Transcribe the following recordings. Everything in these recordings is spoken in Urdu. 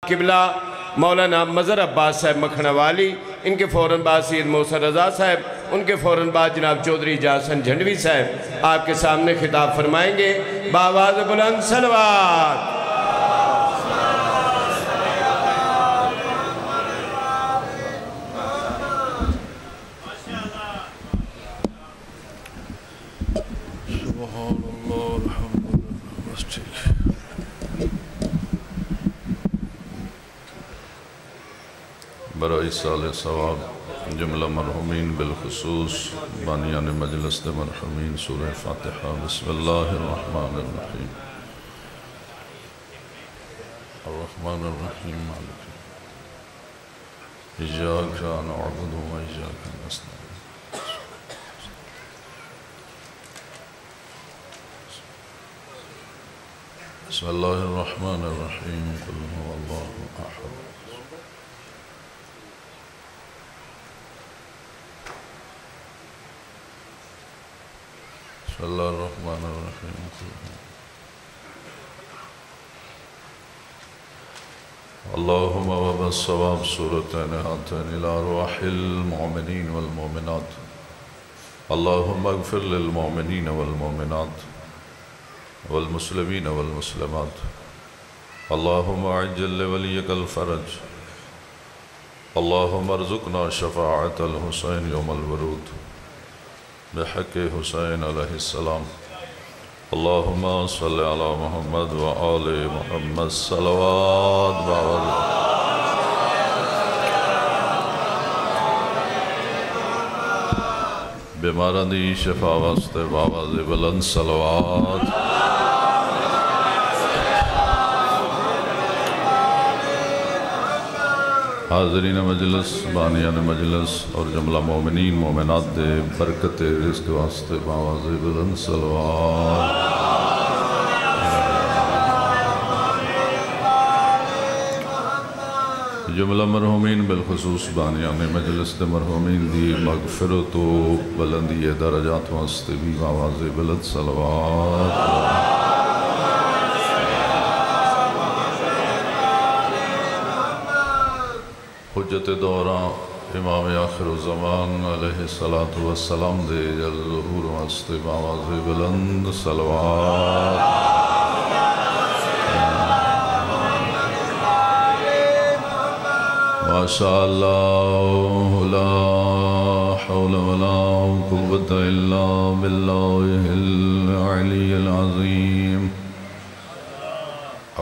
قبلہ مولانا مظہر عباس صاحب مکھنہ والی، ان کے فوراً بعد سید محسن رضا صاحب، ان کے فوراً بعد جناب چودھری جاسن جھنڈوی صاحب آپ کے سامنے خطاب فرمائیں گے بآواز بلند صلوات۔ برائے سال ثواب جملہ مرحومین بالخصوص بانیان مجلس دے مرحومین سورہ فاتحہ بسم اللہ الرحمن الرحیم الرحمن الرحیم مالک ایاک نعبد و ایاک نستعین بسم اللہ الرحمن الرحیم قل هو اللہ احد بسم اللہ الرحمن الرحیم اللہم وبالصواب سورتین ہاتین الى ارواح المؤمنین والمؤمنات اللہم اغفر للمؤمنین والمؤمنات والمسلمین والمسلمات اللہم عجل لولیک الفرج اللہم ارزقنا شفاعت الحسین یوم الورود بحق حسین علیہ السلام اللہم صلی علی محمد و آل محمد صلوات باور بیماران دی شفا واسطے باواز بلند صلوات حاضرین مجلس بانیان مجلس اور جملہ مومنین مومنات دے برکت رزق واسطے باواز بلند صلوات جملہ مرحومین بالخصوص بانیان مجلس دے مرحومین دی مغفرت و بلندی درجات واسطے بھی باواز بلند صلوات حجت دوران امام آخر الزمان علیہ السلام دے جل ظہور واسطے باواز بلند صلوات ماشاءاللہ لا حول ولا قوة الا باللہ العلی العظیم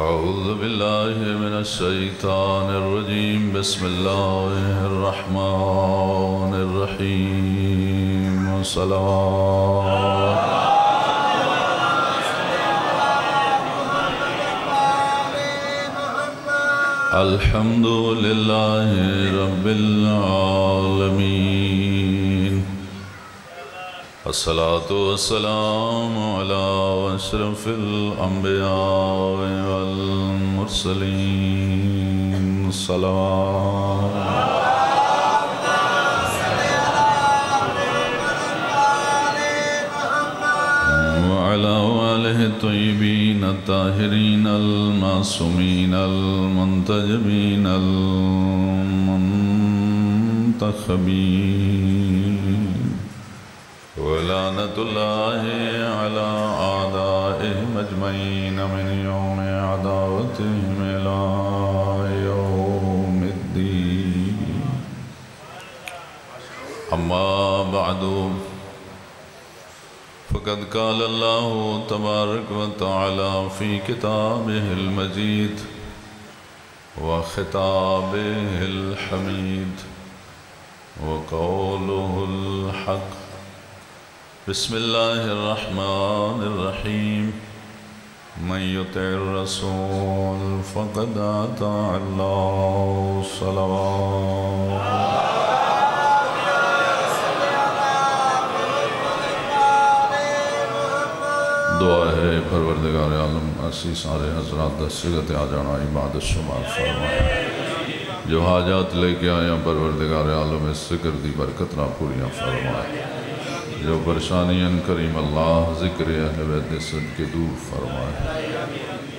اعوذ باللہ من الشیطان الرجیم بسم اللہ الرحمن الرحیم صلوات الحمد للہ رب العالمین الصلاة والسلام على أشرف الأنبياء والمرسلين صلوات وعلى آله الطيبين الطاهرين المعصومين المنتجبين المنتخبين ولعنة الله على أعدائهم أجمعين من يوم عداوتهم إلى يوم الدين أما بعد فقد قال الله تبارك وتعالى في كتابه المجيد وخطابه الحميد وقوله الحق بسم الله الرحمن الرحيم من يطع الرسول فقد أطاع الله صلوات دعا ہے پروردگار عالم اسی سارے حضرات دستگت آ جانا عبادت شمار فرمائے جو حاجات لے کے آیا پروردگار عالم اس ذکر دی برکت نہ پوریاں فرمائے جو پریشانیاں کریم اللہ ذکر اہل بیت صدقے دور فرمائے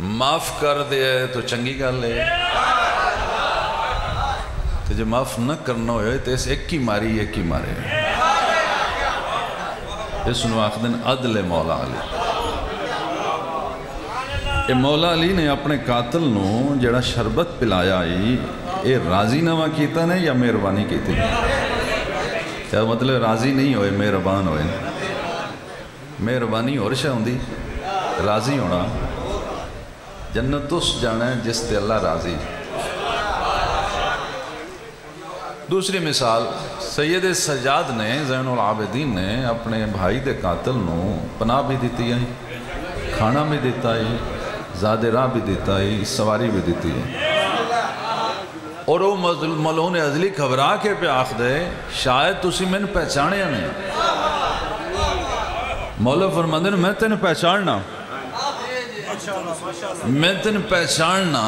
معاف کر دے تو چنگی گل ہے، تو جو معاف نہ کرنا ہوئے تو اس ایک ہی ماری مارے، اس نو آخدن عدل مولا علی۔ یہ مولا علی نے اپنے قاتل نو جڑا شربت پلایا یہ راضی نوا کیتا نے یا مہربانی کیتی؟ کیا مطلب راضی نہیں ہوئے، مہربان ہوئے؟ مہربانی اور شاہ ہوندی، راضی ہونا جنت اس جانا ہے جس تے اللہ راضی۔ دوسری مثال، سید سجاد نے، زین العابدین نے اپنے بھائی دے قاتل نو پناہ بھی دیتی ہے، کھانا بھی دیتا ہے، زاد راہ بھی دیتا ہے، سواری بھی دیتی ہے، اور وہ ملعون ازلی گھبرا کے پہ آخ دے شاید تسی میں نے پہچانے یا نہیں۔ مولا فرماندے میں تینوں پہچاننا، میں تینوں پہچاننا،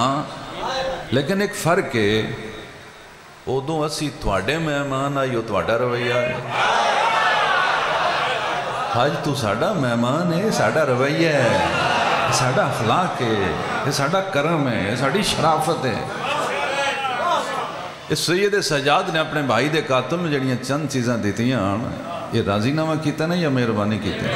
لیکن ایک فرق ہے، ادوں اسی تواڈے مہمان آئیو تواڈا رویہ ہے، آج تو ساڈا مہمان ہے، ساڈا رویہ ہے، ساڈا اخلاق ہے، یہ ساڈا کرم ہے، یہ ساڈی شرافت ہے۔ اس سید سجاد نے اپنے بھائی دے قاتل نے جڑیاں چند چیزاں دیتی ہیں، یہ راضی نامہ کیتا نا یا مہربانی کیتا؟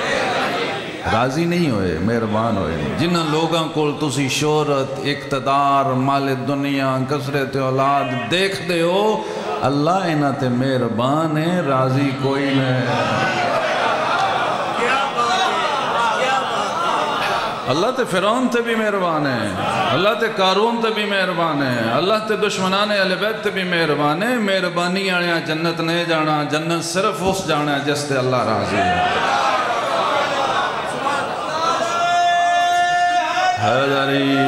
راضی نہیں ہوئے، مہربان ہوئے۔ جنہاں لوگاں کول تسی شہرت، اقتدار، مال دنیا، کثرت اولاد دیکھ دے ہو، اللہ انہاں تے مہربان ہے، راضی کوئی نہیں۔ اللہ تے فرعون تے بھی مہربان ہے، اللہ تے قارون تے بھی مہربان ہے، اللہ تے دشمنان اہل بیت تے بھی مہربان ہے۔ مہربانی آیا جنت نہیں جانا، جنت صرف اس جانا ہے جس تے اللہ راضی ہے۔ حیدری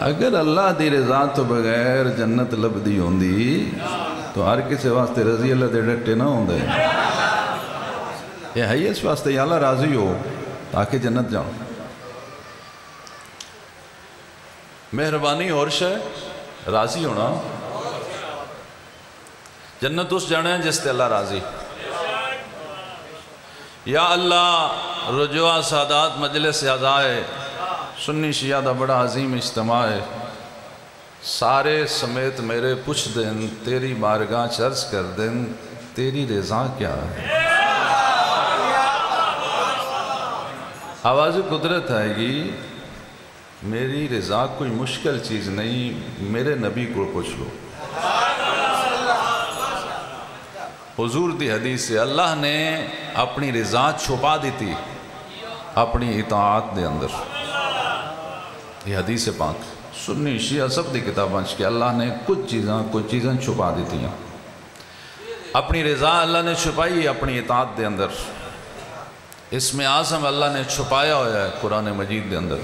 اگر اللہ دی رضا تو بغیر جنت لبدی ہوندی تو ہر کسی واسطے رضی اللہ دے ڈٹے نہ ہوندے۔ یہ ہے اس واسطے یا اللہ راضی ہو تاکہ جنت جاؤں۔ مہربانی اور شے راضی ہونا، جنت اس جانا ہے جس تے اللہ راضی۔ یا اللہ رجوع سادات مجلس اعزائے سنی شیعہ دا بڑا عظیم اجتماع ہے، سارے سمیت میرے پوچھ دن تیری بارگاہ چرز کر دن تیری رضا کیا ہے۔ آواز قدرت آئے گی، میری رضا کوئی مشکل چیز نہیں، میرے نبی کو پوچھ لو۔ حضور دی حدیث سے اللہ نے اپنی رضا چھپا دیتی اپنی اطاعت دے اندر۔ یہ حدیث پاک سنی شیعہ سب دی کتاباں کہ اللہ نے کچھ چیزاں چھپا دیتی ہیں۔ اپنی رضا اللہ نے چھپائی اپنی اطاعت دے اندر۔ اسم اعظم اللہ نے چھپایا ہوا ہے قرآن مجید دے اندر۔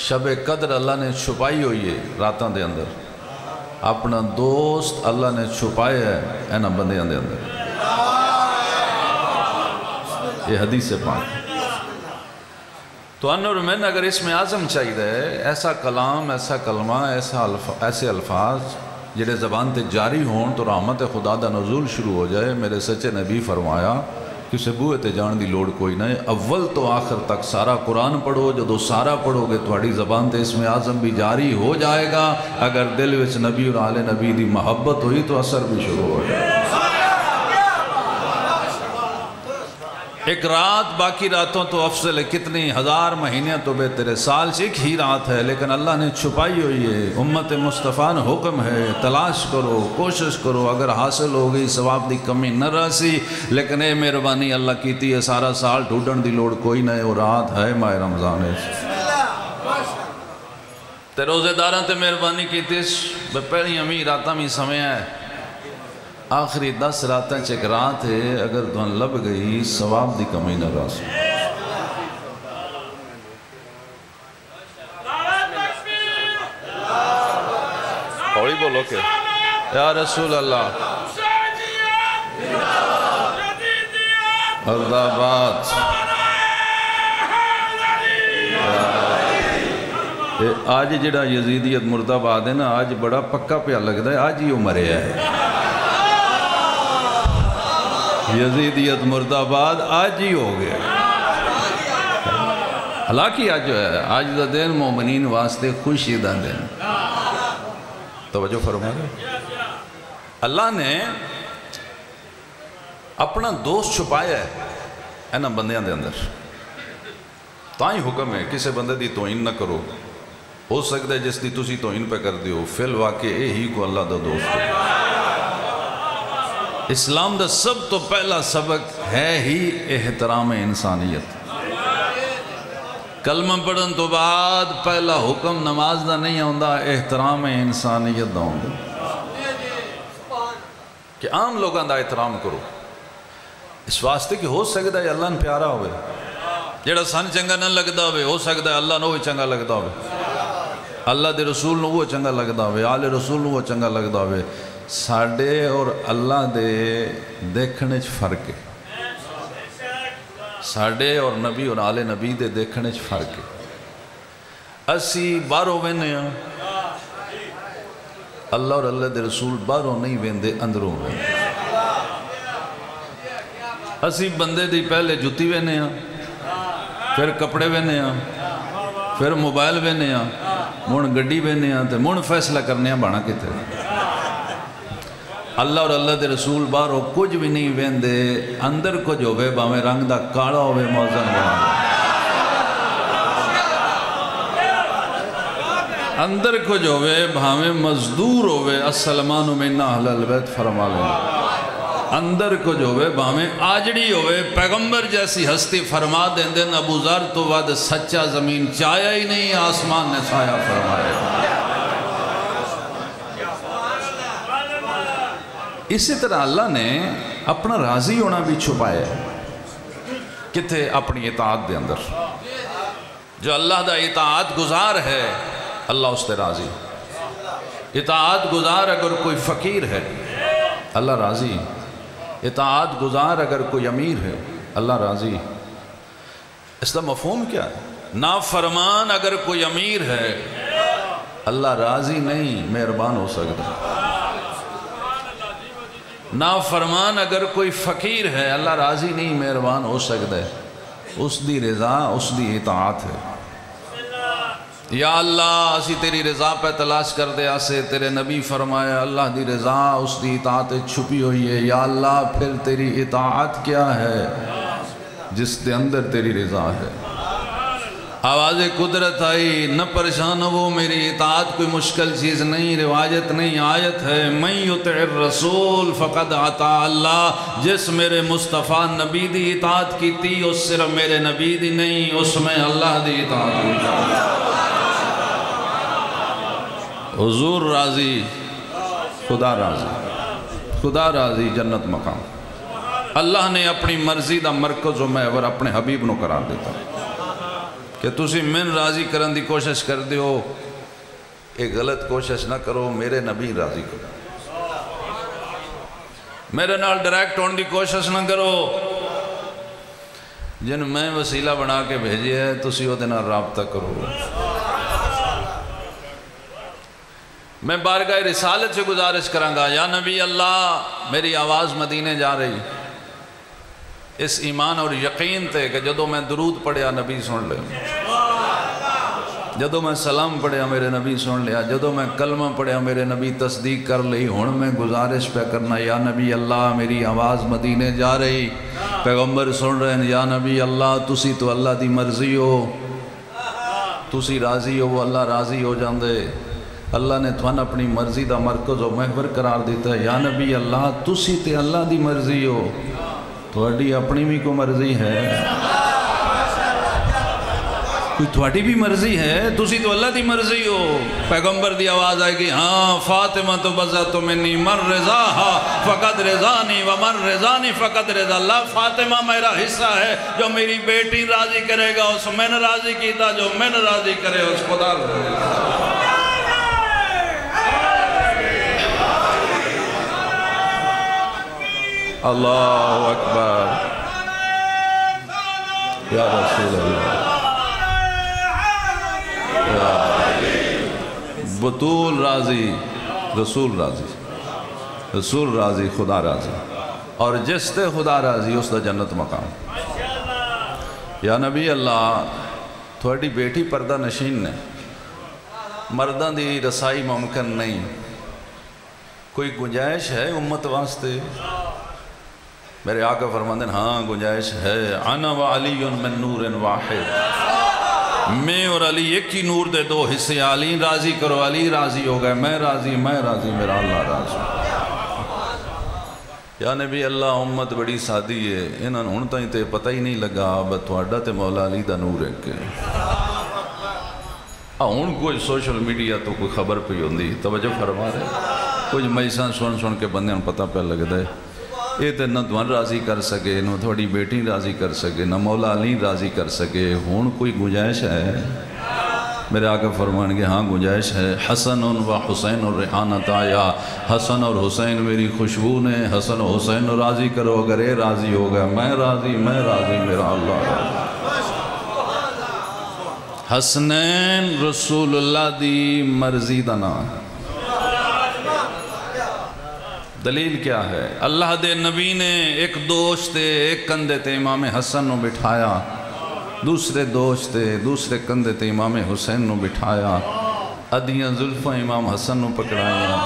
شب قدر اللہ نے چھپائی ہوئی ہے راتاں دے اندر۔ اپنا دوست اللہ نے چھپایا ہے اینا بندیاں دے اندر۔ یہ حدیث پاک تو انور میں اگر اسم اعظم چاہیے ایسا کلام، ایسا کلمہ، ایسے الفاظ جڑے زبان تے جاری ہون تو رحمت خدا دا نزول شروع ہو جائے۔ میرے سچے نبی فرمایا کسے بوئے تے جان دی لوڑ کوئی نہیں، اول تو آخر تک سارا قرآن پڑھو، جدو سارا پڑھو گے تھوڑی زبان تے اسم اعظم بھی جاری ہو جائے گا۔ اگر دل وچ نبی اور آل نبی دی محبت ہوئی تو اثر بھی شروع ہو جائے گا۔ ایک رات باقی راتوں تو افضل ہے، کتنی ہزار مہینے تو بہتر ہے، سال سے ایک ہی رات ہے، لیکن اللہ نے چھپائی ہوئی ہے۔ امت مصطفیٰ نے حکم ہے تلاش کرو، کوشش کرو، اگر حاصل ہو گئی ثواب دی کمی نہ رسی، لیکن اے مہربانی اللہ کیتی ہے سارا سال ڈھونڈن دی لوڑ کوئی نہ ہے، اور رات ہے ماہ رمضان ہے۔ تے روزے داراں تے مہربانی کیتی پہلی امی راتاں بھی سمے ہے، آخری 10 راتاں چیک رات ہے، اگر دھن لب گئی ثواب دی کمی نہ راس۔ ہوئی بولو کہ یا رسول اللہ عذابات آج جڑا یزیدیت مرد آباد ہے نا، آج بڑا پکا پیا لگتا ہے، آج ہی وہ مرے ہے۔ یزیدیت مرد آباد آج ہی ہو گیا، حالانکہ آج جو ہے آج دا دن مومنین واسطے خوشی دا دن. توجہ فرمائے. اللہ نے اپنا دوست چھپایا ہے اینا بندیاں دے اندر. تائیں حکم ہے کسے بندے دی توہین نہ کرو. ہو سکتا ہے جس دی تسی توہین پہ کر دیو فی الواقع ہی کو اللہ دا دوست ہے. اسلام دا سب تو پہلا سبق ہے ہی احترام انسانیت. کلمہ پڑھن تو بعد پہلا حکم نماز دا نہیں ہوندا احترام انسانیت دا ہوندا کہ عام لوگاں دا احترام کرو. اس واسطے کہ ہو سکتا ہے اللہ نے پیارا ہوئے جیڑا سن چنگا نہ لگتا ہوئے ہو سکتا ہے اللہ نو چنگا لگتا ہوئے اللہ دے رسول نو وہ چنگا لگتا ہوئے آل رسول نو وہ چنگا لگتا ہوئے. ساڑھے اور اللہ دے دیکھنے چھ فرق ہے. ساڑھے اور نبی اور آل نبی دے دیکھنے چھ فرق ہے. اسی باروں وینے ہیں اللہ اور اللہ دے رسول باروں نہیں ویندے اندروں ویندے. اسی بندے دی پہلے جتی وینے ہیں پھر کپڑے وینے ہیں پھر موبائل وینے ہیں مون گڈی وینے ہیں تے مون فیصلہ کرنے ہیں بانا کتے. اللہ اور اللہ دے رسول باروں کچھ بھی نہیں ویندے اندر کچھ ہوئے باویں رنگ دا کاڑا ہوئے موزن بنا اندر کچھ ہوئے بھاویں مزدور ہوئے السلمان من اہل البیت فرما لیں. اندر کچھ ہوئے بھاویں آجڑی ہوئے پیغمبر جیسی ہستی فرما دیں دن ابو ذر تو بعد سچا زمین چایا ہی نہیں آسمان نے سایہ فرمایا. اسی طرح اللہ نے اپنا راضی ہونا بھی چھپایا ہے کتے اپنی اطاعت دے اندر. جو اللہ دا اطاعت گزار ہے اللہ اس تے راضی. اطاعت گزار اگر کوئی فقیر ہے اللہ راضی. اطاعت گزار اگر کوئی امیر ہے اللہ راضی. اس کا مفہوم کیا ہے؟ نافرمان اگر کوئی امیر ہے اللہ راضی نہیں مہربان ہو سکتا. نافرمان اگر کوئی فقیر ہے اللہ راضی نہیں مہربان ہو سکتا ہے. اس دی رضا اس دی اطاعت ہے. یا اللہ اسی تیری رضا پہ تلاش کر دے آسے تیرے نبی فرمایا اللہ دی رضا اس دی اطاعت چھپی ہوئی ہے. یا اللہ پھر تیری اطاعت کیا ہے جس دے اندر تیری رضا ہے. آواز قدرت آئی نہ پریشان ہو میری اطاعت کوئی مشکل چیز نہیں روایت نہیں آیت ہے. من یطع الرسول فقد اطاع اللہ. جس میرے مصطفیٰ نبی دی اطاعت کی تھی اس صرف میرے نبی دی نہیں اس میں اللہ دی اطاعت کی. حضور راضی خدا راضی خدا راضی جنت مقام. اللہ نے اپنی مرضی دا مرکز و محور اپنے حبیب نو قرار دیتا کہ تسی من راضی کرن دی کوشش کر دیو ایک غلط کوشش نہ کرو میرے نبی راضی کرو. میرے نال ڈائریکٹ ہونے دی کوشش نہ کرو. جن میں وسیلہ بنا کے بھیجی ہے تسی وہ دینا رابطہ کرو. میں بارگاہ رسالت سے گزارش کرانگا یا نبی اللہ میری آواز مدینے جا رہی اس ایمان اور یقین تے کہ جدو میں درود پڑھیا نبی سن لے جدو میں سلام پڑھیا میرے نبی سن لیا جدو میں کلمہ پڑھیا میرے نبی تصدیق کر لی. ہون میں گزارش پہ کرنا یا نبی اللہ میری آواز مدینے جا رہی پیغمبر سن رہے ہیں. یا نبی اللہ تسی تو اللہ دی مرضی ہو تسی راضی ہو وہ اللہ راضی ہو جاندے. اللہ نے تھوان اپنی مرضی دا مرکز و محور قرار دیتا ہے. یا نبی اللہ تسی تے اللہ دی مرضی ہو تھوڑی اپنی بھی کو مرضی ہے کوئی تھوڑی بھی مرضی ہے تسی تو اللہ دی مرضی ہو. پیغمبر دی آواز آئے گی ہاں فاطمہ تو بزت منی من رضاہا فقد رضانی ومن رضانی فقد رضا اللہ. فاطمہ میرا حصہ ہے جو میری بیٹی راضی کرے گا اس میں نے راضی کیتا جو میں نے راضی کرے اس خدا اللہ اکبر یا رسول اللہ بطول راضی رسول راضی رسول راضی خدا راضی اور جس تے خدا راضی اس دا جنت مقام. یا نبی اللہ تھوڑی بیٹی پردہ نشین نے، مرداں دی رسائی ممکن نہیں، کوئی گنجائش ہے امت واسطے؟ میرے آقا فرماتے ہیں ہاں گنجائش ہے، انا و علی من نور واحد، میں اور علی ایک ہی نور دے دو حصے، علی راضی کرو، علی راضی ہو گئے، میں راضی میرا اللہ راضی۔ یا نبی اللہ امت بڑی سادی ہے، انہاں ہن تائیں تے پتہ ہی نہیں لگا بس تہاڈا تے مولا علی دا نور ہے کہ ہن کوئی سوشل میڈیا تو کوئی خبر پئی ہوندی، توجہ فرما رہے، کچھ میساں سن کے بندے ہن پتہ پہ لگدا ہے یہ تے نہ تمہیں راضی کر سکے، نہ تھوڑی بیٹی راضی کر سکے، نہ مولا علی راضی کر سکے، ہن کوئی گنجائش ہے؟ میرے آقا فرمان گے ہاں گنجائش ہے، حسن و حسین الریحانۃ آیا، حسن اور حسین میری خوشبو نے، حسن و حسین راضی کرو، اگر اے راضی ہو گیا میں راضی میرا اللہ راضی۔ حسنین رسول اللہ دی مرضی دا نام ہے۔ دلیل کیا ہے؟ اللہ دے نبی نے ایک دوست ایک کندھے تے امام حسن نو بٹھایا، دوسرے دوست دوسرے کندھے تے امام حسین نو بٹھایا، ادیاں زلفاں امام حسن نو پکڑائیاں،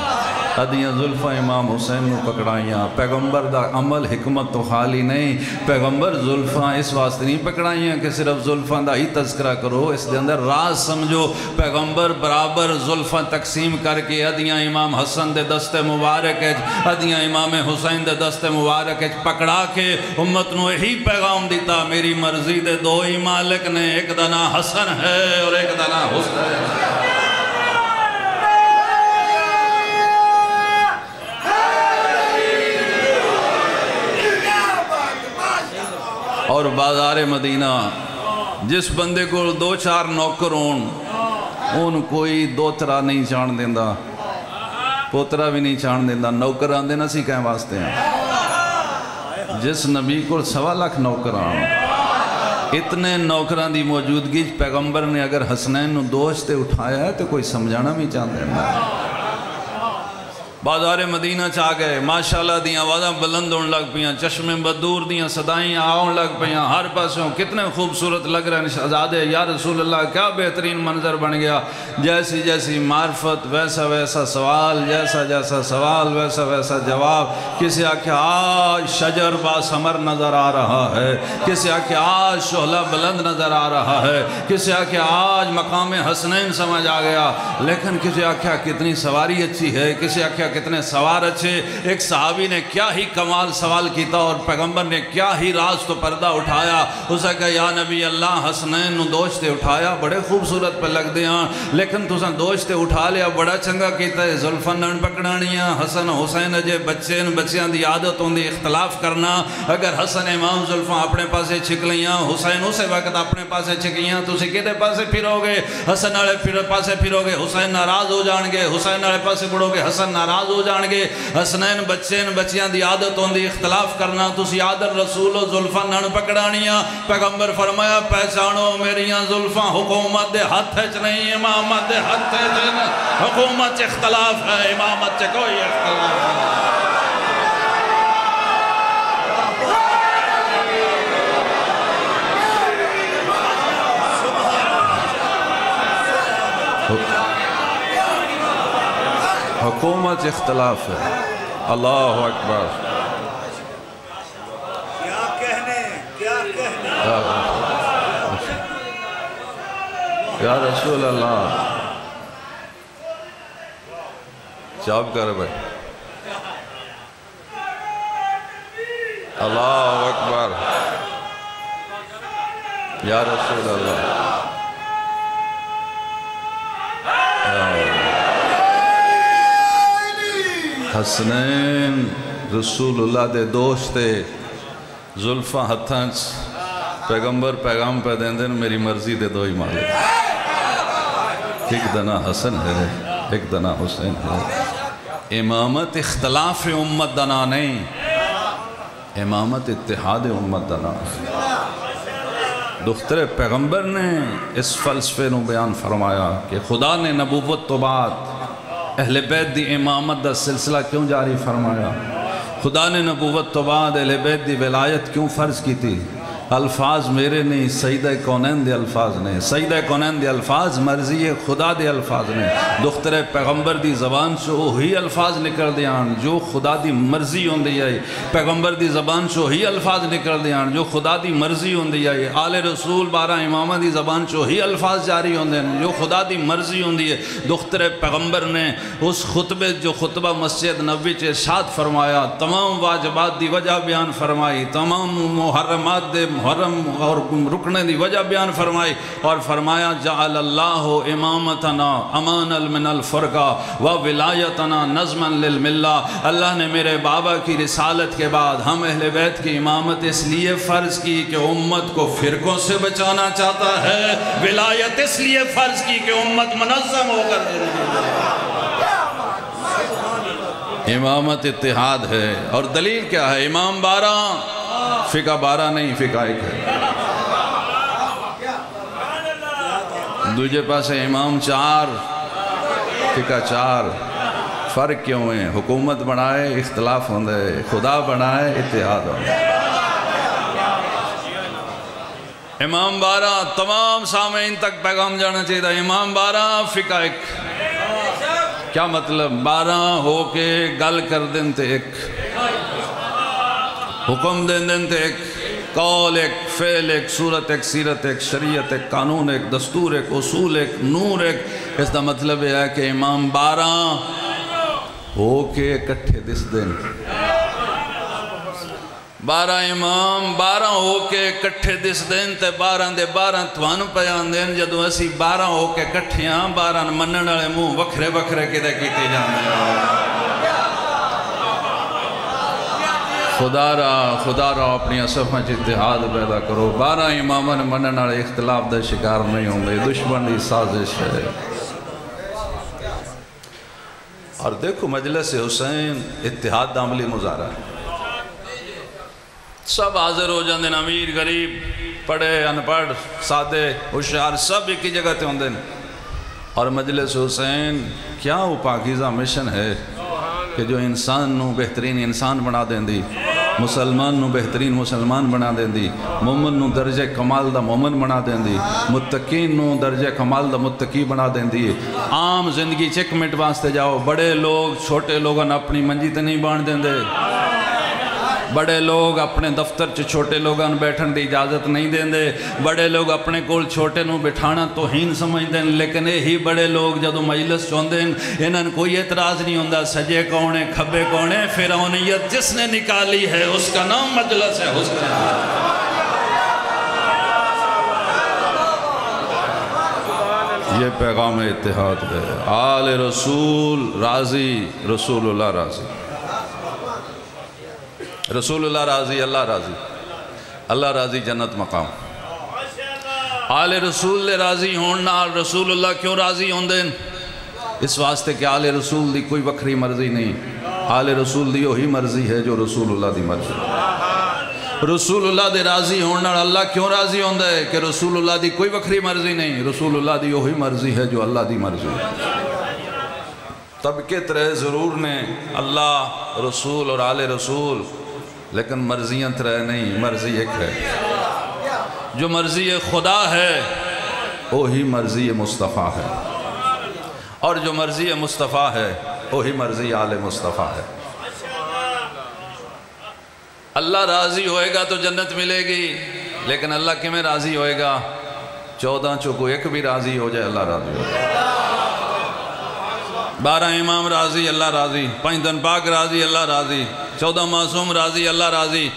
ادیاں زلفاں امام حسین نو پکڑائیاں۔ پیغمبر دا عمل حکمت تو خالی نہیں، پیغمبر زلفاں اس واسطے نہیں پکڑائیاں کہ صرف زلفاں دا ہی تذکرہ کرو، اس دے اندر راز سمجھو۔ پیغمبر برابر زلفاں تقسیم کر کے ادیاں امام حسن دے دست مبارک ادیاں امام حسین دے دست مبارک پکڑا کے امت نو یہی پیغام دیتا، میری مرضی دے دو ہی مالک نے، ایک دا نام حسن ہے اور ایک دا نام حسین ہے۔ اور بازار مدینہ جس بندے کو دو چار نوکر ہون ان کوئی دوترا نہیں چان دیندہ، پوترا بھی نہیں چان دیندہ، نوکر آن دینا سی کہیں واسطے ہیں۔ جس نبی کو 1.25 لاکھ نوکر آن، اتنے نوکران دی موجودگی پیغمبر نے اگر حسنین نو دوستے اٹھایا ہے تو کوئی سمجھانا بھی چاہتے ہیں۔ بازار مدینہ چاہ گئے، ماشاءاللہ دیاں آوازاں بلند ہونے لگ پیاں، چشم بدور دیاں صدائیں آؤں لگ پیاں، ہر پاسوں کتنے خوبصورت لگ رہے ہیں شہزادے، یا رسول اللہ کیا بہترین منظر بن گیا، جیسی جیسی معرفت ویسا ویسا سوال، جیسا جیسا سوال ویسا ویسا جواب۔ کسی آنکھیں آج شجر با ثمر نظر آ رہا ہے، کسی آنکھیں آج شعلہ بلند نظر آ رہا ہے، کسی آنکھیں آج مقام حسنین سمجھ آ گیا، لیکن کسی آنکھیں کتنی سواری اچھی ہے، کسی آنکھیں کتنے سوار اچھے۔ ایک صحابی نے کیا ہی کمال سوال کیتا اور پیغمبر نے کیا ہی راز تو پردہ اٹھایا، اسے کہا یا نبی اللہ حسنین نو دوشتے اٹھایا، بڑے خوبصورت پہ لگ دے ہاں، لیکن تو سن دوشتے اٹھا لیا بڑا چنگا کیتا ہے، زلفن نن پکڑانیاں، حسن حسین اجے بچیاں دی عادت ہوں دی اختلاف کرنا، اگر حسن امام زلفن اپنے پاسے چھک لیاں، حسین اسے وقت اپنے پاسے چھکیاں، تو سکے دے پاسے پھرو گے، حسن والے پاسے پھرو گے، حسین ناراض ہو جان گے، حسین والے پاسے بڑھو گے، حسن ناراض ہو جان گے۔ حسنین بچیاں دی عادت ہوں دی اختلاف کرنا، تسی عادت رسول و زلفاں نن پکڑانیاں۔ پیغمبر فرمایا پہچانو میریاں زلفاں حکومت دے ہاتھ چ نہیں، امامت دے ہاتھ چ نہیں، حکومت چ اختلاف ہے، امامت چ کوئی اختلاف نہیں۔ حکومت اختلاف ہے۔ اللہ اکبر۔ کیا کہنے یا رسول اللہ چاپ کر بھائی، اللہ اکبر یا رسول اللہ۔ حسنین رسول اللہ دے دوستے زلفاں ہتھانچ پیغمبر پیغام پہ دیں دن میری مرضی دے دو ہی مالک، ایک دنا حسن ہے ایک دنا حسین ہے۔ امامت اختلاف امت دنا نہیں، امامت اتحاد امت دنا۔ دختر پیغمبر نے اس فلسفے نو بیان فرمایا کہ خدا نے نبوت تو بعد اہل بیت دی امامت دا سلسلہ کیوں جاری فرمایا، خدا نے نبوت تو بعد اہل بیت دی ولایت کیوں فرض کی تھی، الفاظ میرے نہیں، سیدہ کونین دے الفاظ نے، سیدہ کونین دے الفاظ مرضی خدا دے الفاظ نے، دختر پیغمبر دی زبان سے وہی الفاظ نکل دیان جو خدا دی مرضی ہوندی ہے، پیغمبر دی زبان سے وہی الفاظ نکل دیان جو خدا دی مرضی ہوندی ہے، آل رسول 12 امامہ دی زبان سے وہی الفاظ جاری ہوندے ہیں جو خدا دی مرضی ہوندی ہے۔ دختر پیغمبر نے اس خطبے جو خطبہ مسجد نبوی سے ارشاد فرمایا، تمام واجبات دی وجہ بیان فرمائی، تمام محرمات دے محرم اور رکنے دی وجہ بیان فرمائی، اور فرمایا جعل اللہ امامتنا امان من الفرقہ و ولایتنا نظما للملہ۔ اللہ نے میرے بابا کی رسالت کے بعد ہم اہل بیت کی امامت اس لیے فرض کی کہ امت کو فرقوں سے بچانا چاہتا ہے، ولایت اس لیے فرض کی کہ امت منظم ہو کر امامت اتحاد ہے۔ اور دلیل کیا ہے؟ امام 12 فقہ 12 نہیں، فقہ ایک ہے۔ دوجہ پاس امام 4 فقہ 4۔ فرق کیوں ہے؟ حکومت بنائے اختلاف ہوندے، خدا بنائے اتحاد ہوندے۔ امام 12 تمام سامعین تک پیغام جانا چاہیے، امام 12 فقہ ایک۔ کیا مطلب؟ 12 ہو کے گل کر دیں تے ایک، حکم دیں تے ایک، قول ایک، فعل ایک، صورت ایک، سیرت ایک، شریعت ایک، قانون ایک، دستور ایک، اصول ایک، نور ایک۔ اس دا مطلب یہ ہے کہ امام 12 ہو کے کٹھے دس دیں، 12 امام 12 ہو کے کٹھے دس دیں تے 12 دے 12 توانو پیان دیں۔ جدو اسی 12 ہو کے کٹھیاں 12 منن والے منہ وکھرے وکھرے کدے کیتے جاندے ہیں۔ خدا را اپنی صفحہ اتحاد پیدا کرو۔ 12 امامن منن والے اختلاف دا شکار نہیں ہوں گے، دشمن دی سازش ہے۔ اور دیکھو مجلس حسین اتحاد دا عملی مظاہرہ ہے، سب حاضر ہو جاندے، امیر غریب پڑھے ان پڑھ سادے ہوشیار سب ایک ہی جگہ تے ہوندے۔ اور مجلس حسین کیا وہ پاکیزہ مشن ہے کہ جو انسان نو بہترین انسان بنا دیں دی، مسلمان نو بہترین مسلمان بنا دیں دی، مومن نو درجہ کمال دا مومن بنا دیں دی، متقین نو درجہ کمال دا متقی بنا دیں دی۔ عام زندگی چک منٹ واسطے جاؤ، بڑے لوگ چھوٹے لوگاں اپنی منجی تے نہیں بان دیں دے، بڑے لوگ اپنے دفتر چ چھوٹے لوگاں بیٹھن دی اجازت نہیں دیں دے، بڑے لوگ اپنے کول چھوٹے نو بٹھانا توہین سمجھ دیں، لیکن یہی بڑے لوگ جدو مجلس چوندیں انہاں کوئی اعتراض نہیں ہوندہ، سجے کون ہے کھبے کون ہے، فرعونیت جس نے نکالی ہے اس کا نام مجلس ہے حسین۔ یہ پیغام اتحاد ہے۔ آل رسول راضی، رسول اللہ راضی، رسول اللہ راضی، اللہ راضی، اللہ راضی جنت مقام۔ آل رسول لے راضی ہوننا، رسول اللہ کیوں راضی ہوندیں؟ اس واسطے کہ آل رسول دی کوئی وکھری مرضی نہیں، آل رسول دی وہی مرضی ہے جو رسول اللہ دی مرضی ہے۔ رسول اللہ دے راضی ہوننا، اللہ کیوں راضی ہوندہ ہے کہ رسول اللہ دی کوئی وکھری مرضی نہیں، رسول اللہ دی وہی مرضی ہے جو اللہ دی مرضی ہے۔ طبقے ترے ضرور نے، اللہ رسول اور آل رسول، لیکن مرضیاں ترے نہیں، مرضی ایک ہے۔ جو مرضی خدا ہے وہی مرضی مصطفیٰ ہے، اور جو مرضی مصطفیٰ ہے وہی مرضی آل مصطفیٰ ہے۔ اللہ راضی ہوئے گا تو جنت ملے گی، لیکن اللہ کیوں راضی ہوئے گا؟ 14 چکو ایک بھی راضی ہو جائے اللہ راضی ہو جائے۔ 12 امام راضی، اللہ راضی، 5 دن پاک راضی، اللہ راضی، 14 معصوم راضی، اللہ راضی،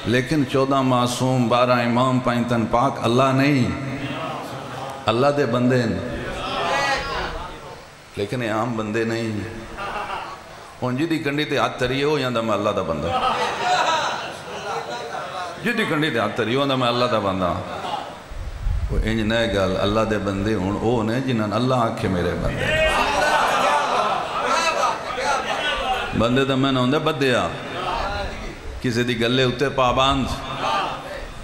لیکن 14 معصوم 12 امام 5 دن پاک اللہ نہیں، اللہ دے بندے ہیں، لیکن یہ عام بندے نہیں۔ ہن جی دی کنڈی تے ہاتھ تریے ہو جاندا میں اللہ دا بندہ، جی دی کنڈی تے ہاتھ تریے ہو جاندا میں اللہ دا بندہ۔ وہ انج نہ گل، اللہ دے بندے ہن او نے جنہاں اللہ آکھے میرے بندے، بندے تو میں نہ ہوندے بدیا، کسی دی گلے اتے پابند،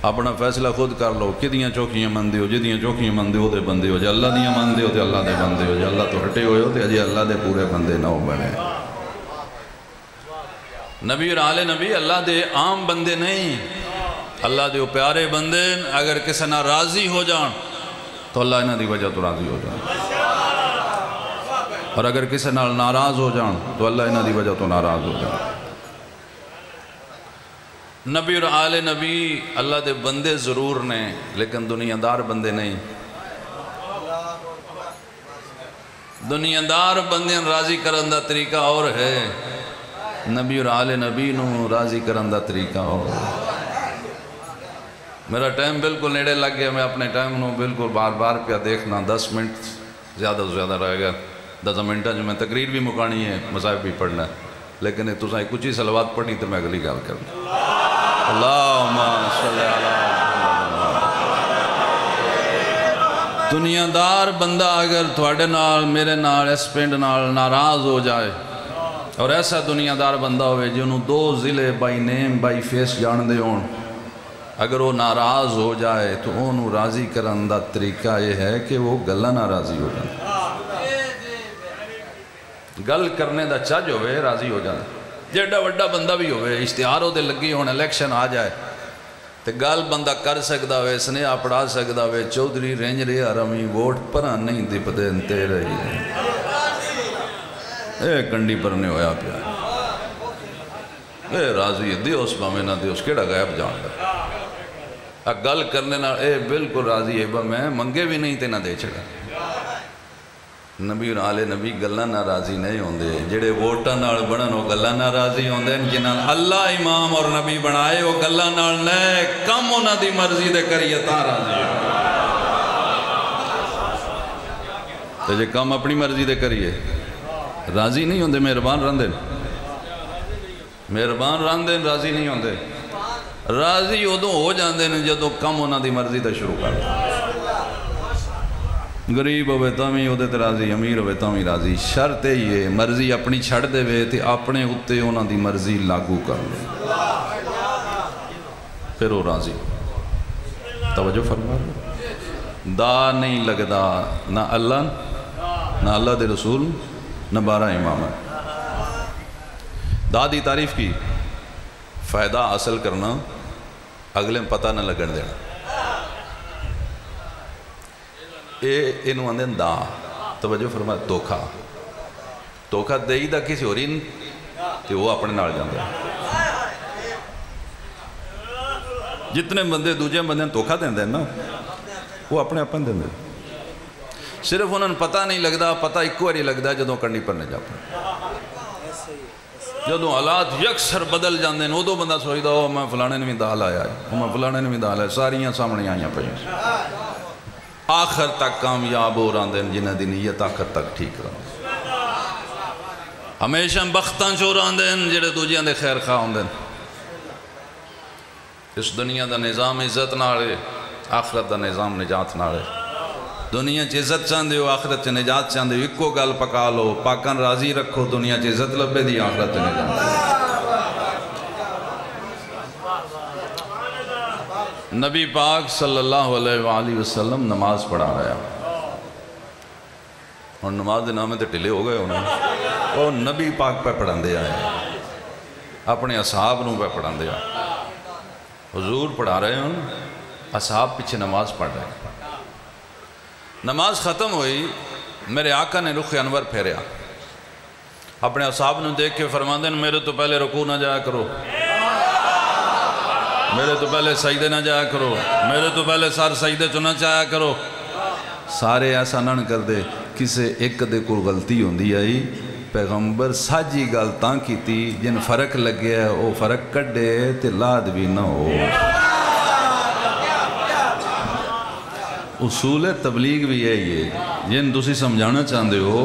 اپنا فیصلہ خود کر لو، کدیاں چوکیاں مندے ہو، جدیاں چوکیاں مندے ہو دے بندے ہو، جے اللہ دیاں مندے ہو تے اللہ دے بندے ہو، جے اللہ تو ہٹے ہوئے ہو تے جے اللہ دے پورے بندے نہ ہو بنے۔ نبی اور آل نبی اللہ دے عام بندے نہیں، اللہ دے پیارے بندے اگر کسی نہ راضی ہو جان تو اللہ انہاں دی وجہ تو راضی ہو جان، اور اگر کسی نال ناراض ہو جان تو اللہ انہاں دی وجہ تو ناراض ہو جان۔ نبی اور آل نبی اللہ دے بندے ضرور نے لیکن دنیا دار بندے نہیں۔ دنیا دار بندے راضی کرن دا طریقہ اور ہے، نبی اور آل نبی نو راضی کرن دا طریقہ اور ہے۔ میرا ٹائم بالکل نیڑے لگ گیا، میں اپنے ٹائم نو بالکل بار بار پہ دیکھنا، 10 منٹ زیادہ سے زیادہ رہ گیا، 10 منٹا جو میں تقریر بھی مکانی ہے، مصائب بھی پڑھنا ہے، لیکن تو سائے کچھ ہی صلوات پڑھنی تو میں اگلی گال کرنا۔ اللہم صلی علی دنیا دار بندہ اگر تھوڑے نال میرے نال اس پنڈ نال ناراض ہو جائے، اور ایسا دنیا دار بندہ ہوئے جنہوں 2 ضلع بائی نیم بائی فیس جان دے ہون، اگر وہ ناراض ہو جائے تو انہوں راضی کرن دا طریقہ یہ ہے کہ وہ گلہ ناراضی ہو جائے، گل کرنے دا چاج ہوئے راضی ہو جائے۔ جیڑا وڈا بندہ بھی ہوئے، اشتہار ہو دے لگی ہون، الیکشن آ جائے تو گل بندہ کر سکدا ہوئے، سنیہ پڑھا سکدا ہوئے، چودھری رینج رے حرمی ووٹ پرا نہیں دی پتے انتے رہی ہے، اے کنڈی پرنے ہویا پیا، اے راضی دیو اس پا میں نہ دیو اس کیڑا غیب جان دا، گل کرنے نہ اے بالکل راضی ہے، میں منگے بھی نہیں تے نہ دے چھڑا۔ نبی اور آل نبی گلہ ناراضی نہیں ہوندے، جڑے ووٹاں نال بنن وہ گلہ ناراضی ہوندے، جنہاں اللہ امام اور نبی بنائے وہ گلہ نال نئے کم انہاں دی مرضی دے کریے تاں راضی ہو، تو جے کم اپنی مرضی دے کریے راضی نہیں ہوندے، مہربان رہندے راضی نہیں ہوندے، راضی ادوں ہو جاندے نے جدوں کم انہاں دی مرضی دے شروع کر دے، غریب ہوئے تامی ہوتے تے راضی، امیر ہوئے تامی راضی، شرط یہ مرضی اپنی چھڑ دے وے تے اپنے اتے انہاں دی مرضی لاگو کر لے، پھر وہ راضی۔ توجہ فرما دا نہیں لگدا نہ اللہ دے رسول نہ 12 امام، دا دی تعریف کی فائدہ حاصل کرنا، اگلے پتہ نہ لگن دینا، انہوں اندن دا توجہ فرما توکھا دئی دا کسی اور ان تے وہ اپنے نال جاندے، جتنے بندے دوجے بندے توکھا دیں دیں نا وہ اپنے اپنے دیں دیں، صرف انہوں نے پتہ نہیں لگدا، پتہ ایک واری لگدا جدوں کنڈی پرنے جا پڑے، جدوں حالات یکسر بدل جاندے ہیں، وہ دو بندہ سوچدا ہو میں فلانے نے بھی دال آیا ہے، میں فلانے نے بھی دال آیا، ساریاں سامنے آئیاں پہ آخر تک کامیاب ہو رہا دیں، جنہ دی نیت آخر تک ٹھیک رہا، ہمیشہ بختاں چو رہا دیں جڑے دوجیاں دے خیر خواہ ہوں دیں۔ اس دنیا دا نظام عزت نالے، آخرت دا نظام نجات نالے، دنیا چ عزت چاندے ہو آخرت چ نجات چاندے ہو، ایک کو گل پکا لو، پاکاں راضی رکھو، دنیا چ عزت لبے دی، آخرت چ نجات۔ نبی پاک صلی اللہ علیہ وآلہ وسلم نماز پڑھا رہا ہے، اور نماز دے نامے تے ٹلے ہو گئے انہیں، اور نبی پاک پہ پڑھان دیا ہے، اپنے اصحاب نو پہ پڑھان دیا، حضور پڑھا رہے ہیں، اصحاب پیچھے نماز پڑھ رہے ہیں، نماز ختم ہوئی، میرے آقا نے رخ انور پھیریا، اپنے اصحاب نو دیکھ کے فرمان دیں میرے تو پہلے رکوع نہ جایا کرو، میرے تو پہلے سجدے نہ جایا کرو، میرے تو پہلے سار سجدے چ نہ چایا کرو، سارے ایسا نہ کر دے، کسے ایک دے کو غلطی ہوندی آئی، پیغمبر ساجی گلتاں کی تھی، جن فرق لگے ہے وہ فرق کڈے تے لاد بھی نہ ہو۔ اصول تبلیغ بھی یہی ہے، جن تسی سمجھانا چاہتے ہو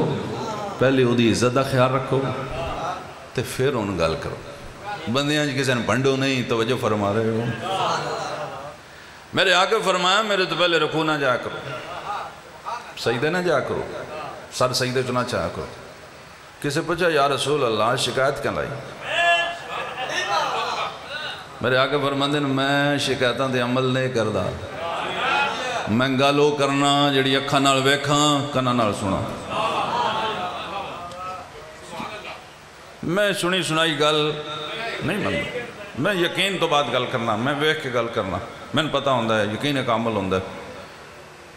پہلے وہ دی عزت دا خیال رکھو تے پھر ان گل کرو، بندیاں کسی نے بھنڈو نہیں، توجہ فرما رہے ہو۔ میرے آقا فرمایا میرے تو پہلے رکوع نہ جایا کرو، سجدے نہ جایا کرو، سر سجدے چنا چاہیا کرو۔ کسی پوچھا یا رسول اللہ شکایت کیا لائی؟ میرے آقا فرماندے ہیں میں شکایتاں دے عمل نہیں کردا، میں گالو کرنا جڑی اکھاں نال ویکھاں کنا نال سنا، میں سنی سنائی گل نہیں منتا میں یقین تو بعد گل کرنا میں ویکھ کے گل کرنا میں پتہ ہوندہ ہے یقین کامل ہوندہ ہے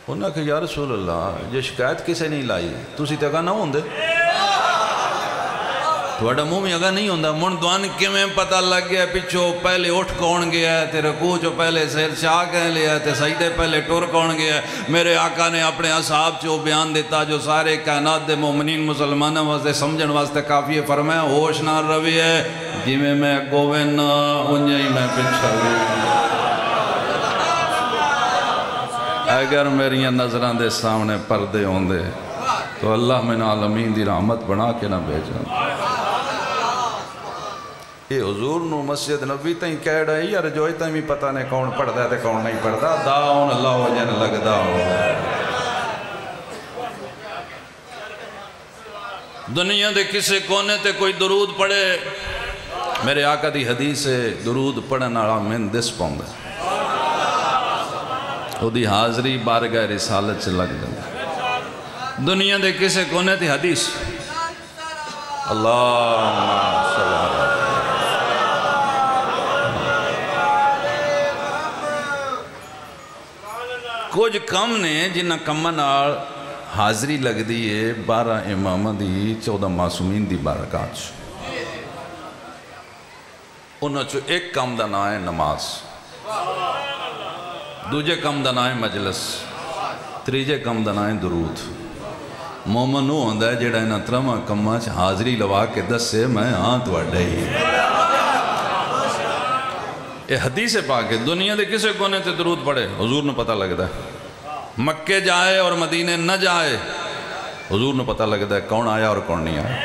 انہوں نے کہا یا رسول اللہ یہ شکایت کسے نہیں لائی تسی تے اگا نہ ہوندے تھوڑا منہ میں اگا نہیں ہوندہ من دوان کے میں پتہ لگ گیا پچھو پہلے اٹھ کون گیا ہے تے رکوع جو پہلے سیر شاہ کہہ لیا ہے تے سجدے پہلے ٹور کون گیا ہے میرے آقا نے اپنے اصحاب چو بیان دیتا جو سارے کائنات دے مومنین مسلمانوں واسطے سمجھن واسطے کافی ہے فرمایا ہوش نہ روی ہے جی میں گووین نہ انجھیں میں پچھا گیا اگر میری نظران دے سامنے پردے ہوندے تو اللہ من عالمین دی رحمت بنا کے نہ بھیجا یہ حضور نو مسجد نبی تائیں کہہ رہا ہے یار جو تائیں بھی پتہ نہیں کون پڑھتا ہے تے کون نہیں پڑھتا داؤن اللہ وجن لگدا ہو دنیا دے کسے کونے تے کوئی درود پڑھے میرے آقا دی حدیث ہے درود پڑھن والا من دس پوندا او دی حاضری بارگاہ رسالت سے لگ جائے دنیا دے کسے کونے تے حدیث اللہم صلی اللہ علیہ کچھ کم نے جنہ کمنار حاضری لگ دیئے 12 امامہ دی 14 معصومین دی بارکات انہوں چو ایک کم دا نام ہے نماز دوجے کم دا نام ہے مجلس تریجے کم دا نام ہے درود مومن وہ ہوندہ ہے جیڑا انہاں ترمہ کمہ چھ حاضری لوا کے دس سے میں ہاتھ وڈے ہی یہ حدیث پاک ہے دنیا دے کسے کونے تے درود پڑھے حضور نے پتہ لگتا ہے مکے جائے اور مدینے نہ جائے حضور نے پتہ لگتا ہے کون آیا اور کون نہیں آیا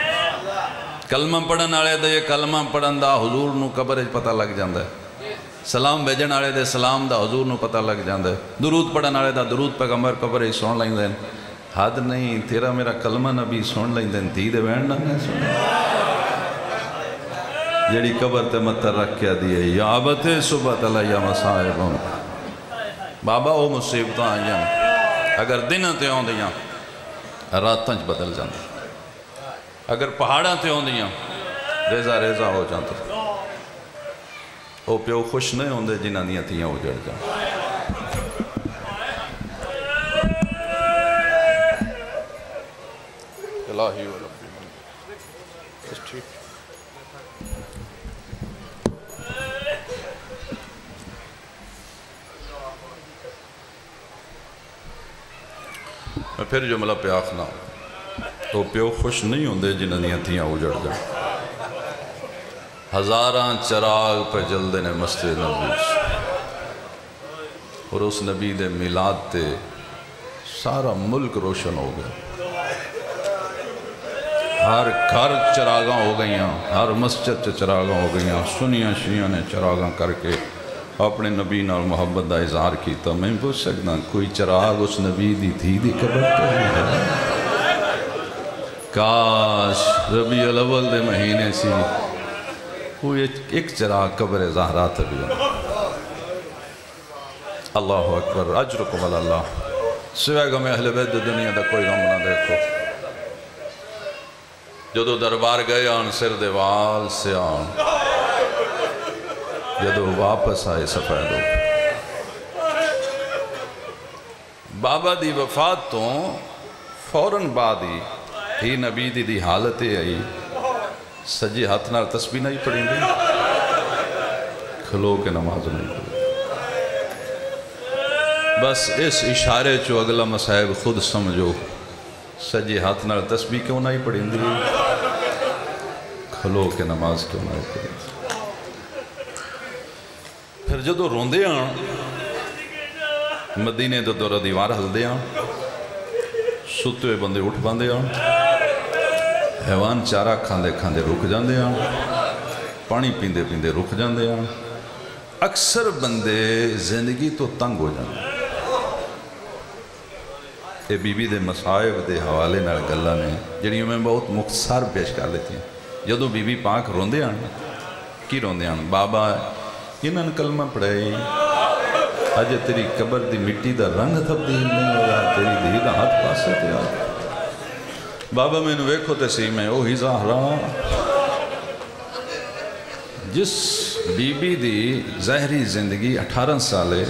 کلمہ پڑھن آلے دے کلمہ پڑھن دا حضور نے قبر پتہ لگ جاندہ ہے سلام بھیجن آلے دے سلام دا حضور نے پتہ لگ جاندہ ہے درود پڑھن آلے دا درود پیغمبر قبر سن لائیں دیں حد نہیں تیرا میرا کلمہ نبی سن لائیں دیں تھی دے وین نہ میں سن جیڑی قبر تے متر رکھ کیا دیئے یا عبت صبح علیہ مسائبوں بابا وہ مصیبتاں آئیں اگر دن تے ہوں دیاں راتاں چھ بدل جاندے اگر پہاڑاں تے ہوں دیاں ریزہ ریزہ ہو جاندے وہ پیو خوش نہیں ہوں دے جنہ دیاں تیاں ہو جڑ جاندے الہی و ربی من اس ٹھیک میں پھر جملہ پہ آخنا تو پیو خوش نہیں ہوندے جنہ دیاں تیاں اجڑ جائیں ہزاراں چراغ پہ جلدے نے مسجد نبی اور اس نبی دے میلاد تے سارا ملک روشن ہو گیا ہر گھر چراغاں ہو گئیاں ہر مسجد چراغاں ہو گئیاں سنیاں شیعہ نے چراغاں کر کے اپنے نبی نال محبت دا اظہار کیتا میں پوچھ سکتا کوئی چراغ اس نبی دی تھی دی قبر تے کاش ربیع الاول دے مہینے سی کوئی ایک چراغ قبر زہرا تے بھی اللہ اکبر اجرکم اللہ سوائے غم اہل بیت دنیا دا کوئی غم نہ دیکھو جدو دربار گئے آن سر دیوال سے آن جدو واپس آئے سفید ہو بابا دی وفات تو فوراً بعد ہی نبی دی حالت آئی سجی ہاتھ نال تسبیح نہیں پڑھیں گے کھلو کے نماز نہیں پڑھیں بس اس اشارے چو اگلا مسائب خود سمجھو سجی ہاتھ نال تسبیح کیوں نہیں پڑھیں گے کھلو کے نماز کیوں نہیں پڑھیں گے پھر جدو روندے آن مدینے تو دورہ دیوار ہل دے آن ستے ہوئے بندے اٹھ باندے آن حیوان چارہ کھاندے کھاندے رک جاندے آن پانی پیندے پیندے رک جاندے آن اکثر بندے زندگی تو تنگ ہو جاندے اے بی بی دے مسائب دے حوالے نال گلہ نے جنہی میں بہت مختصر پیش کر لیتی ہیں جدو بی بی پاک روندے آن کی روندے آن بابا انہاں کلمہ پڑھائی اجے تیری قبر دی مٹی دا رنگ تبدیل نہیں ہویا تیری دی دا ہاتھ پاسے تے آ بابا میں نے ویکھو تے سی میں اوہی زہرا جس بی بی دی ظاہری زندگی 18 سال ہے،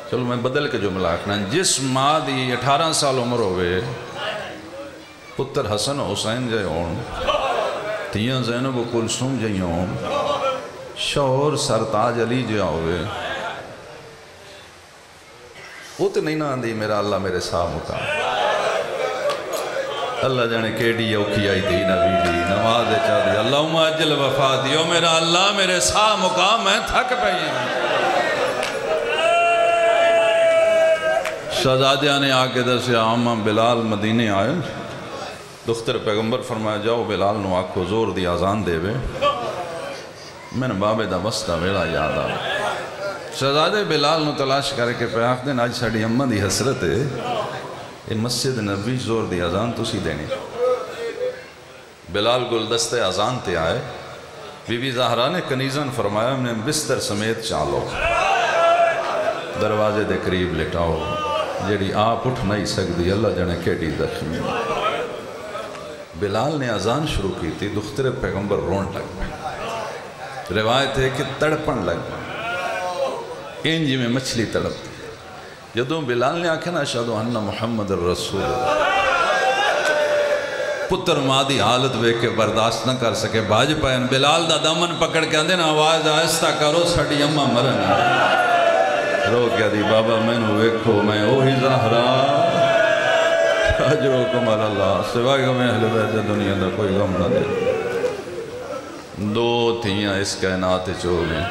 چلو میں بدل کے جملہ آکھنا، جس ماں دی 18 سال عمر ہوئے، پتر حسن حسین جائے ہون، تیاں زینب و کلثوم جائیں ہون، شوہر سرتاج علی جائے ہوئے، وہ تو نہیں نہ آندھی میرا اللہ میرے ساتھ مکا اللہ جانے کیڑی اوکھی آئی تھی نبی دی نماز چاہ دی اللہم اجل وفا دیو میرا اللہ میرے ساتھ مکا میں تھک پہی ہوں۔ شہزادیہ نے آکے درسے عامہ بلال مدینے آئے، دختر پیغمبر فرمایا جاؤ بلال نو آکھو زور دی آزان دے بے، میں نے بابے دا وسطہ ویڑا یاد آ شہزادے بلال نو تلاش کر کے پہ آخ دیں آج ساڑی اممہ دی حسرت ہے یہ مسجد نبی زور دی آزان تو سی دینی۔ بلال گلدست آزان تے آئے، بی بی زہرا نے کنیزن فرمایا میں بستر سمیت چالو، دروازے دے قریب لٹاؤ، جیڑی آپ اٹھ نہیں سکتی اللہ جانے کیڑی زخمی۔ بلال نے آزان شروع کی تھی، دختر پیغمبر رون لگ پہ، روایت ہے کہ تڑپن لگ پہ، انجی میں مچھلی تڑپ تھی۔ جدوں بلال نے آکھے نا اشہدو ان محمد الرسول، پتر ماں دی حالت بے کے برداشت نہ کر سکے، باج پائن بلال دا دامن پکڑ کے اندے نا آواز آہستہ کرو ساڑی اممہ مرن رو کیا دی بابا میں نو ویکھو میں اوہی زہرا اجرکم اللہ سوائے غم اہل بیت دنیا دا کوئی غم نہ دے۔ دو تھیاں اس کائنات چولیں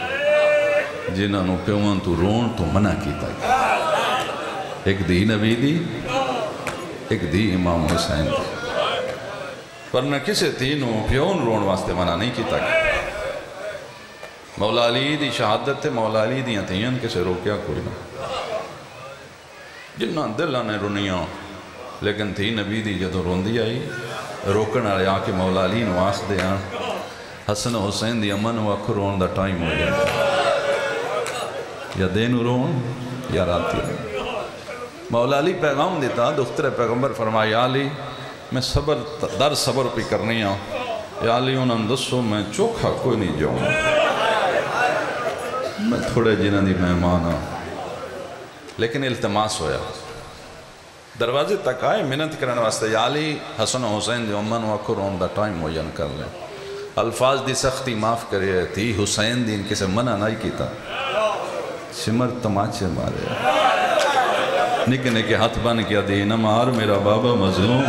جنہاں نو پیوان تو رون تو منع کیتا گیا، ایک دی نبی دی ایک دی امام حسین دی، پر نہ کسے تینوں پیون رون واسطے منع نہیں کیتا گیا۔ مولا علی دی شہادت تے مولا علی دیاں تھیاں کسے روکیا کوئی نہ، جنہ دلہ نے رونیاں لیکن تھی نبی دی جدو روندی آئی روکن آئے آکے مولا علی نو آخ دے آن حسن حسین دی امن و اکھر رون دا ٹائم ہو جائے یا دین رون یا راتی۔ مولا علی پیغام دیتا دختر پیغمبر فرمایا یا علی میں صبر در صبر پی کرنی ہوں، یا علی انہاں دسو میں چوکھا کوئی نہیں جاؤں، میں تھوڑے جنہ دی مہمان ہوں، لیکن التماس ہویا دروازے تک آئے منت کرنے واسطے یا علی حسن و حسین دی امن و اکھر رون دا ٹائم ہو جان کر لیں، الفاظ دی سختی معاف کرے تھی حسین دی ان کسے منع نہیں کیتا، سمر تماچے مارے نکے نکے ہاتھ بن کیا دی نمار میرا بابا مظلوم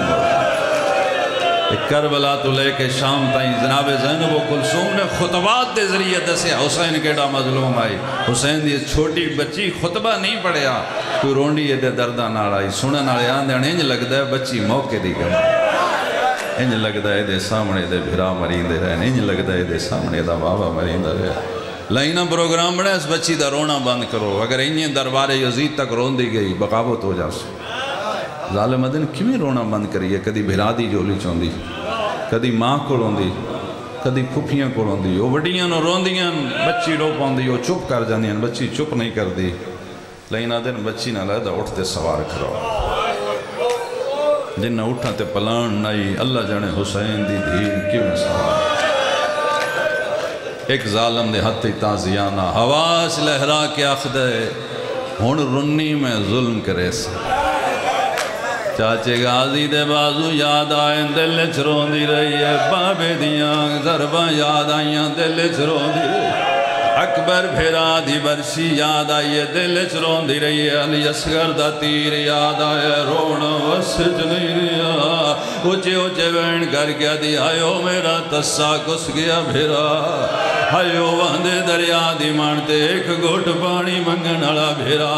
کربلا تو لے کے شام تائیں جناب زینب و کلثوم نے خطبات دے ذریعے دسے حسین کیڑا مظلوم آئی، حسین دی چھوٹی بچی خطبہ نہیں پڑھیا کوئی رونڈی یہ دے دردہ نہ آئی سنن آلے آن دے انج لگ دے بچی موقع دی گم انج لگ دے دے سامنے دے بھرا مرین دے رہے انج لگ دے سامنے دا بابا مرین دے رہے لائنہ پروگرام بڑھے اس بچی دا رونا بند کرو، اگر انہیں دربار یزید تک رون دی گئی بغاوت ہو جا سو۔ ظالم مدن کیوں رونا بند کریے، کدی بھرا دی جولی چون دی، کدی ماں کو رون دی، کدی پھپیاں کو رون دی، وہ وڈیاں نو رون دیاں بچی رو پاؤں دی، وہ چپ کر جاندیاں بچی چپ نہیں کر دی، لائنہ دن بچی نہ لائدہ اٹھتے سوار کرو، جنہ اٹھاتے پلان نہیں اللہ جانے حسین دی دھیر کیوں سوار ایک ظالم دے ہتھی تازیانہ حواس لہرا کے آخدے ہون رنی میں ظلم کرے سے چاچے غازی دے بازو یاد آئیں دل چھرون دی رہی ہے بابے دیاں ضرباں یاد آئیں دل چھرون دی رہی ہے اکبر بھیرا دی برشی یاد آئیے دل چھرون دی رہی ہے علی اصغر دا تیر یاد آئے رونا وسج نہیں رہا اچھے اچھے وین کر گیا دی آئیو میرا تسا کس گیا بھیرا آئیو واندے دریا دی مانتے ایک گھٹ پانی منگن اڑا بھیرا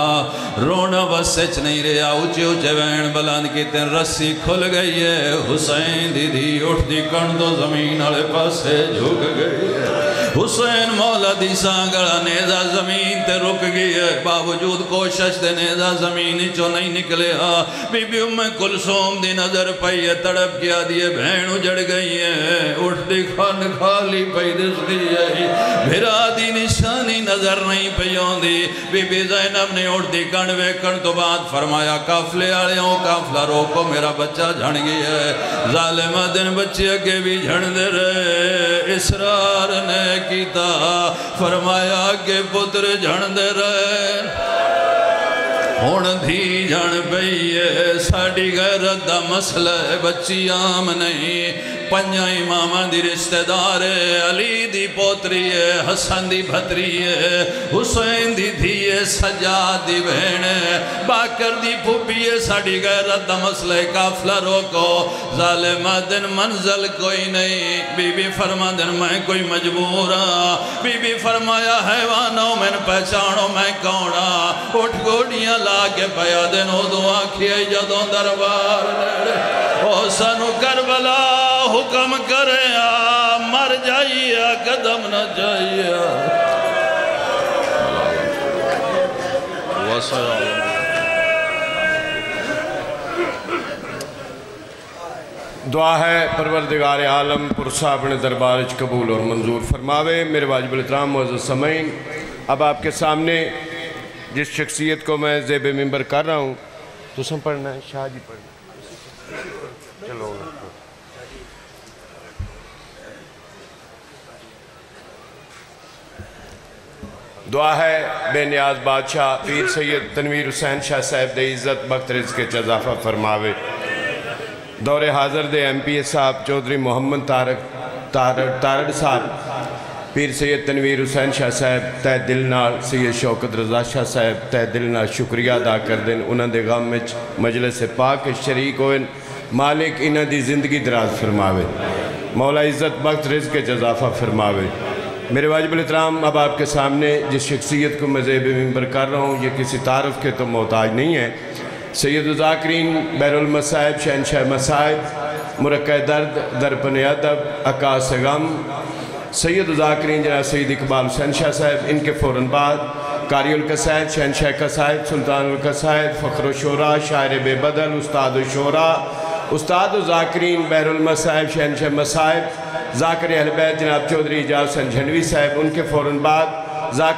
رونا وسج نہیں رہا اچھے اچھے وین بلند کی تین رسی کھل گئی ہے حسین دی اٹھ دی کن دو زمین آلے پاسے جھک گئی ہے حسین مولا دی سانگڑا نیزہ زمین تے رک گئی ہے، باوجود کوشش دے نیزہ زمین چو نہیں نکلے ہاں۔ بی بی ام کلثوم دی نظر پئی ہے، تڑپ کیا دیئے بہن اجڑ گئی ہے، اٹھ دی خان خالی پئی دس دی ہے، بھرا دی نشانی نظر نہیں پیوں دی۔ بی بی زینب نے اٹھ دی کن ویکن تو بعد فرمایا قافلے آلے ہوں قافلہ روکو میرا بچہ جھڑ گئی ہے۔ ظالمہ دن بچے اگے بھی جھڑ دے رہے، اسرار نے کیتا فرمایا کہ پتر جھڑ دے رہے، ہون دھی جھڑ پئی ہے، ساڑی غیرت دا مسئلہ ہے، بچی عام نہیں، پنجا امامہ دی رشتہ دار ہے، علی دی پوتری ہے، حسن دی بھتری ہے، حسین دی دھی ہے، سجاد دی بہن ہے، باکر دی پھوپی ہے، ساڑی غیرت دا مسئلہ ہے، قافلہ روکو۔ ظالمہ دن منزل کوئی نہیں، بی بی فرما دن میں کوئی مجبورا، بی بی فرمایا حیوانوں میں پہچانو میں کونا، اٹھ گوڑیاں لا کے پیا دن او دعا کھیے جدوں دربار نیڑے، او سنو کربلا حکم کرے آ، مر جائیے قدم نہ جائیے۔ دعا ہے پروردگار عالم پرسہ اپنے دربارج قبول اور منظور فرماوے۔ میرے واجب الاحترام معزز سامعین، اب آپ کے سامنے جس شخصیت کو میں زیب منبر کر رہا ہوں، تو سم پڑھنا ہے، شاہ جی پڑھنا، چلو دعا ہے بے نیاز بادشاہ پیر سید تنویر حسین شاہ صاحب دے عزت بخت رزق کے اضافہ فرماوے۔ دور حاضر دے ایم پی اے صاحب چودھری محمد تارڑ صاحب پیر سید تنویر حسین شاہ صاحب تہ دل نال سید شوکت رضا شاہ صاحب تہ دل نال شکریہ ادا کر دیں، انہاں دے غم میں مجلس پاک شریک ہوئے، مالک انہاں دی زندگی دراز فرماوے، مولا عزت بخت رزق کے اضافہ فرماوے۔ میرے واجب الاحترام اب آپ کے سامنے جس شخصیت کو میں زیب منبر کر رہا ہوں، یہ کسی تعارف کے تو محتاج نہیں ہے۔ سید الذاکرین بحر المصائب شہنشاہ مصائب مرکہ درد درپن ادب عکاس غم سید الذاکرین جناب سید اقبال حسین شاہ صاحب، ان کے فوراً بعد قاری القصائد شہنشاہ قصائد سلطان القصائد فخر الشعراء شاعر بے بدل استاد الشعراء استاد الذاکرین بحر المصائب شہنشاہ مصائب ذاکر اہل بیت جناب چودھری اعجاز حسین جھنڈوی صاحب، ان کے فوراً بعد ذاکر